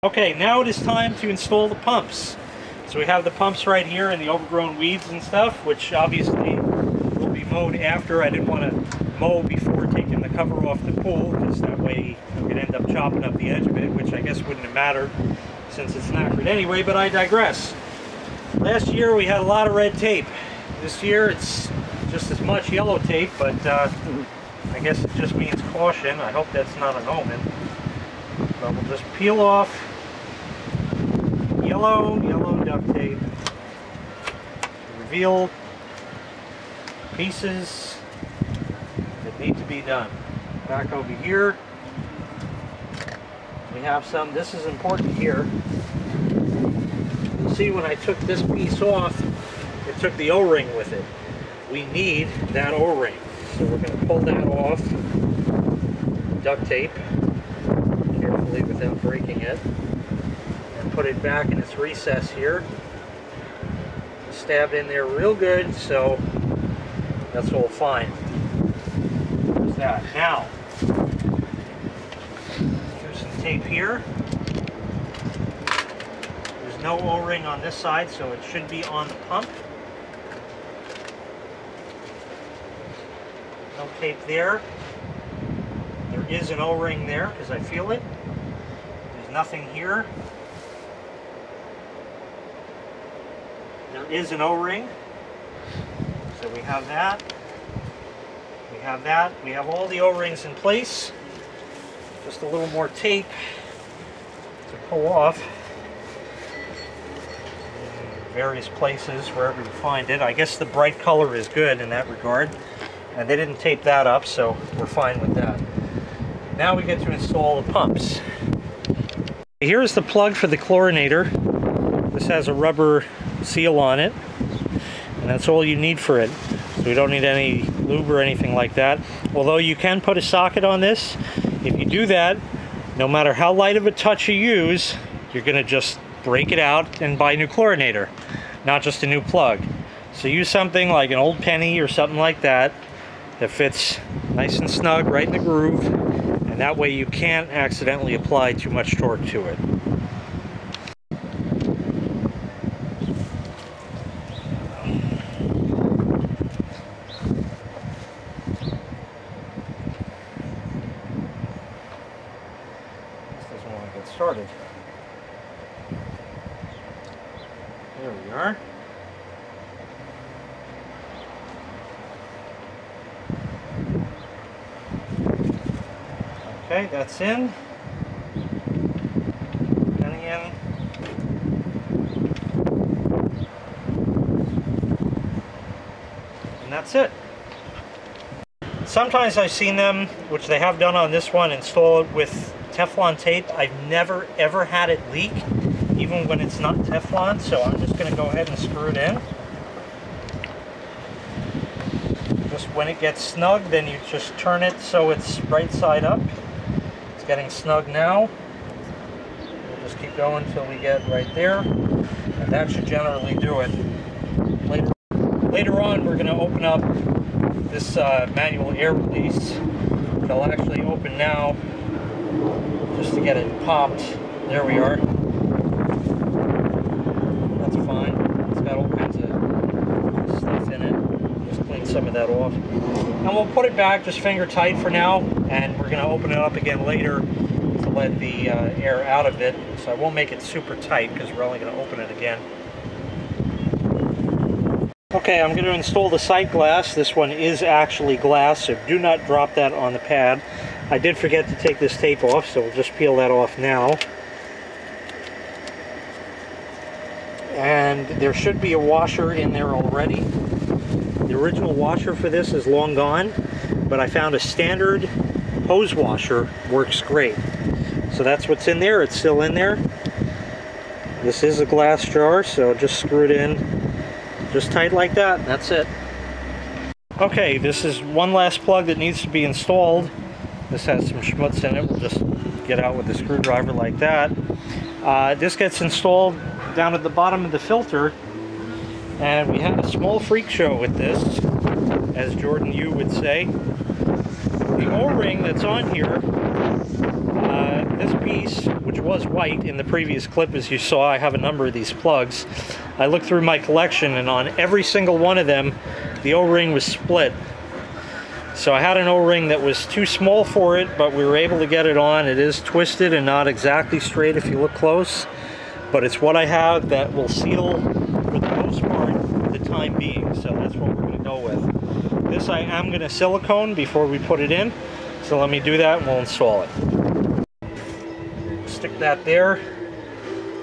Okay, now it is time to install the pumps. So we have the pumps right here and the overgrown weeds and stuff, which obviously will be mowed after. I didn't want to mow before taking the cover off the pool, because that way you could end up chopping up the edge of it, which I guess wouldn't have mattered since it's knackered anyway, but I digress. Last year we had a lot of red tape. This year it's just as much yellow tape, but I guess it just means caution. I hope that's not an omen. But we'll just peel off yellow duct tape, reveal pieces that need to be done. Back over here, we have some. This is important here. You'll see when I took this piece off, it took the O-ring with it. We need that O-ring. So we're going to pull that off, duct tape, carefully without breaking it, and put it back in its recess here. Stabbed in there real good, so that's all fine. There's that. Now, here's some tape here. There's no O-ring on this side, so it should be on the pump. No tape there. There is an O-ring there because I feel it. There's nothing here. There is an O-ring. So we have that. We have that. We have all the O-rings in place. Just a little more tape to pull off in various places, wherever you find it. I guess the bright color is good in that regard. And they didn't tape that up, so we're fine with that. Now we get to install the pumps. Here's the plug for the chlorinator. This has a rubber seal on it, and that's all you need for it. So we don't need any lube or anything like that. Although you can put a socket on this. If you do that, no matter how light of a touch you use, you're going to just break it out and buy a new chlorinator, not just a new plug. So use something like an old penny or something like that that fits nice and snug right in the groove, and that way you can't accidentally apply too much torque to it. This doesn't want to get started. There we are. Okay, that's in. Penny in. And that's it. Sometimes I've seen them, which they have done on this one, install it with Teflon tape. I've never ever had it leak, even when it's not Teflon, so I'm just going to go ahead and screw it in. Just when it gets snug, then you just turn it so it's right side up. It's getting snug now. We'll just keep going until we get right there, and that should generally do it. Later on, we're going to open up this manual air release. It'll actually open now, just to get it popped. There we are. That's fine. It's got all kinds of stuff in it. Just clean some of that off. And we'll put it back just finger tight for now, and we're going to open it up again later to let the air out of it. So I won't make it super tight because we're only going to open it again. Okay, I'm going to install the sight glass. This one is actually glass, so do not drop that on the pad. I did forget to take this tape off, so we'll just peel that off now. And there should be a washer in there already. The original washer for this is long gone, but I found a standard hose washer works great. So that's what's in there. It's still in there. This is a glass jar, so just screw it in just tight like that. That's it. Okay, this is one last plug that needs to be installed. This has some schmutz in it. We'll just get out with the screwdriver like that. This gets installed down at the bottom of the filter, and we had a small freak show with this, as Jordan Yu would say. The O-ring that's on here This piece, which was white in the previous clip, as you saw, I have a number of these plugs. I looked through my collection, and on every single one of them, the O-ring was split. So I had an O-ring that was too small for it, but we were able to get it on. It is twisted and not exactly straight if you look close, but it's what I have that will seal for the most part for the time being, so that's what we're going to go with. This I am going to silicone before we put it in, so let me do that and we'll install it. Stick that there.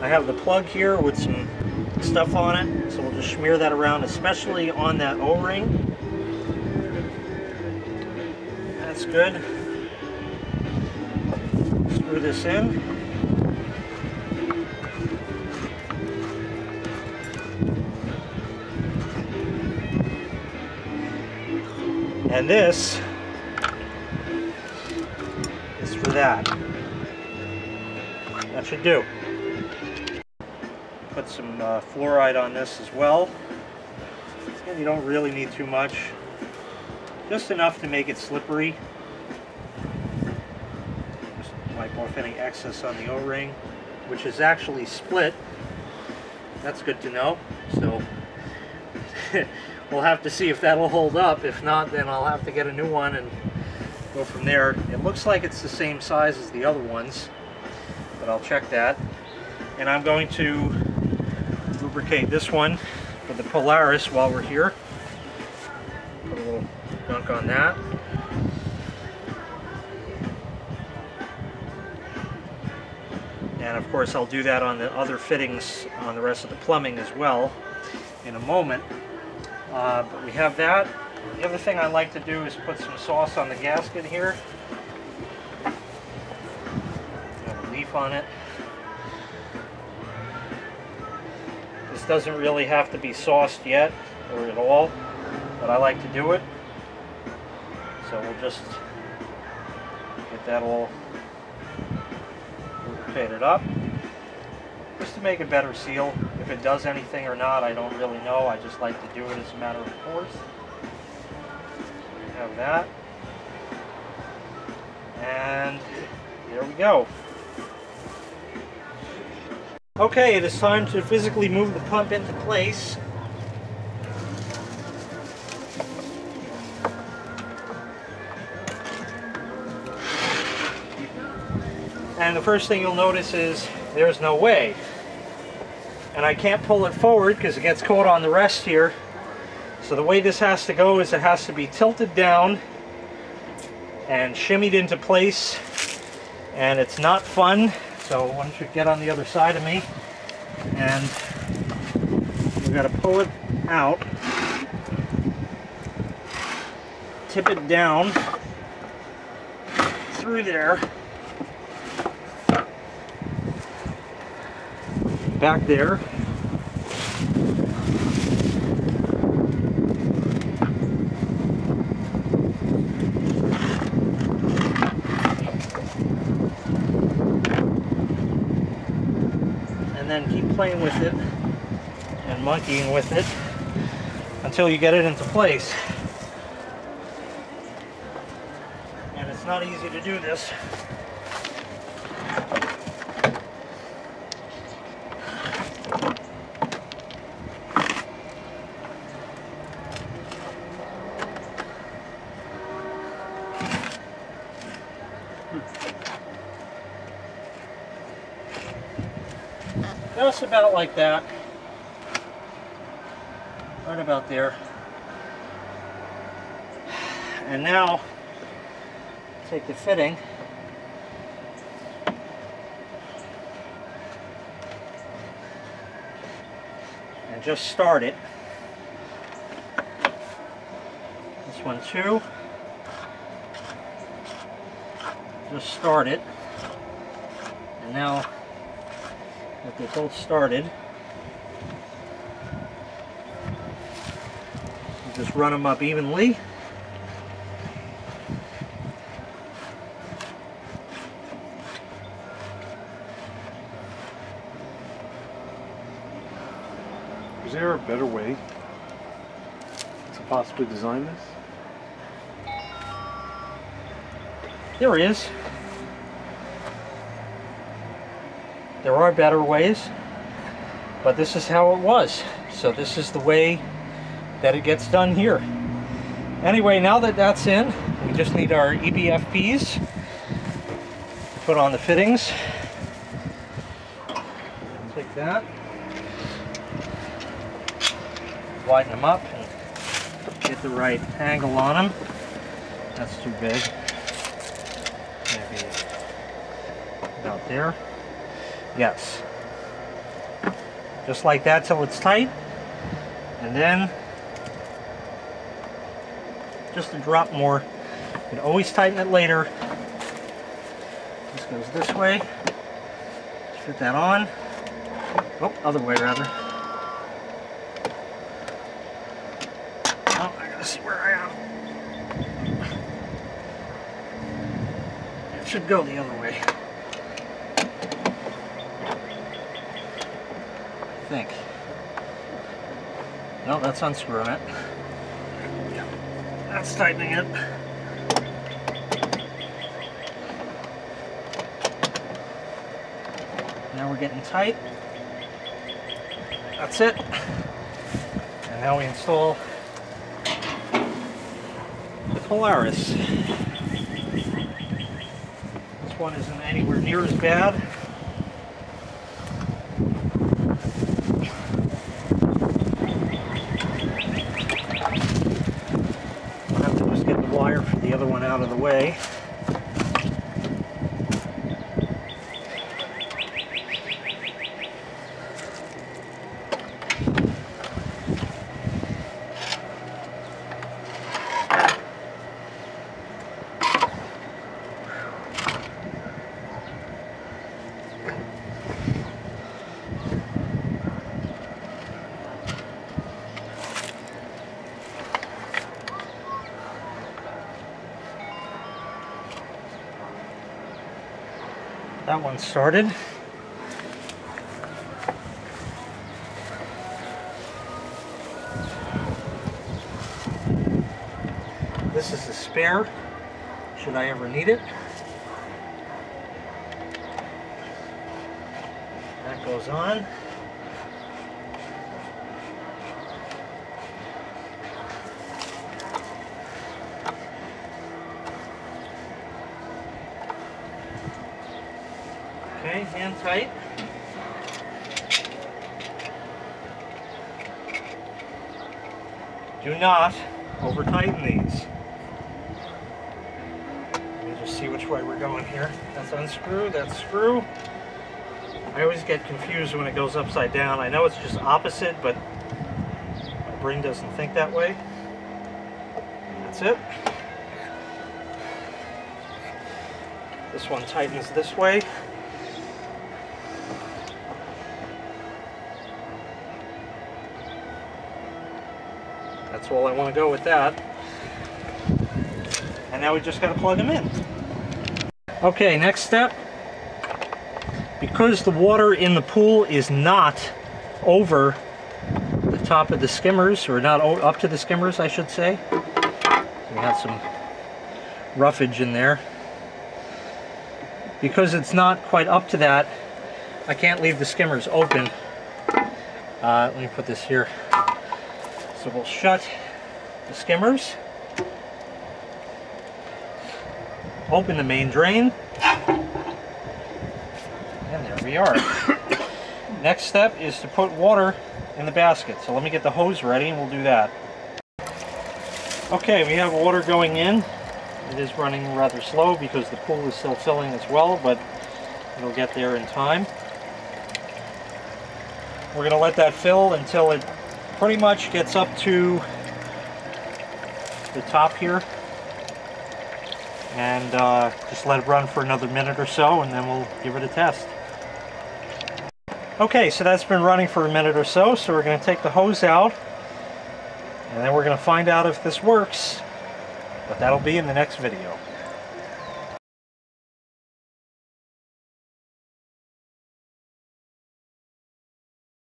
I have the plug here with some stuff on it, so we'll just smear that around, especially on that O-ring. That's good. Screw this in. And this is for that. That should do. Put some fluoride on this as well. And you don't really need too much. Just enough to make it slippery. Just wipe off any excess on the O-ring, which is actually split. That's good to know. So we'll have to see if that'll hold up. If not, then I'll have to get a new one and go from there. It looks like it's the same size as the other ones, but I'll check that. And I'm going to lubricate this one with the Polaris while we're here. Put a little gunk on that. And of course I'll do that on the other fittings on the rest of the plumbing as well in a moment. But we have that. The other thing I like to do is put some sauce on the gasket here. Got a leaf on it. This doesn't really have to be sauced yet or at all, but I like to do it. So we'll just get that all lubricated up, just to make a better seal. If it does anything or not, I don't really know. I just like to do it as a matter of course. We have that. And there we go. Okay, it is time to physically move the pump into place. And the first thing you'll notice is there's no way. And I can't pull it forward because it gets caught on the rest here. So the way this has to go is it has to be tilted down and shimmied into place. And it's not fun. So why don't you get on the other side of me. And we've got to pull it out. Tip it down through there. Back there. And then keep playing with it and monkeying with it until you get it into place. And it's not easy to do this. Just about like that. Right about there. And now, take the fitting and just start it. This one too. Just start it. And now that they're both started, you just run them up evenly. Is there a better way to possibly design this? There is. There are better ways, but this is how it was. So this is the way that it gets done here. Anyway, now that that's in, we just need our EBFPs to put on the fittings. Take that, widen them up, and get the right angle on them. That's too big. Maybe about there. Yes. Just like that till it's tight. And then just a drop more. You can always tighten it later. This goes this way. Fit that on. Oh, other way rather. Oh, I gotta see where I am. It should go the other way. I think. No, that's unscrewing it. Yeah, that's tightening it. Now we're getting tight. That's it. And now we install the Polaris. This one isn't anywhere near as bad. I'll have to just get the wire for the other one out of the way. That one started. This is the spare, should I ever need it. That goes on. Okay, hand tight. Do not over tighten these. Let me just see which way we're going here. That's unscrew, that's screw. I always get confused when it goes upside down. I know it's just opposite, but my brain doesn't think that way. That's it. This one tightens this way. That's all I want to go with that. And now we just got to plug them in. Okay, next step. Because the water in the pool is not over the top of the skimmers, or not up to the skimmers, I should say. We have some roughage in there. Because it's not quite up to that, I can't leave the skimmers open. Let me put this here. So we'll shut the skimmers, open the main drain, and there we are. Next step is to put water in the basket. So let me get the hose ready and we'll do that. Okay, we have water going in. It is running rather slow because the pool is still filling as well, but it'll get there in time. We're going to let that fill until it pretty much gets up to the top here, and just let it run for another minute or so, and then we'll give it a test. Okay, so that's been running for a minute or so, so we're going to take the hose out, and then we're going to find out if this works, but that'll be in the next video.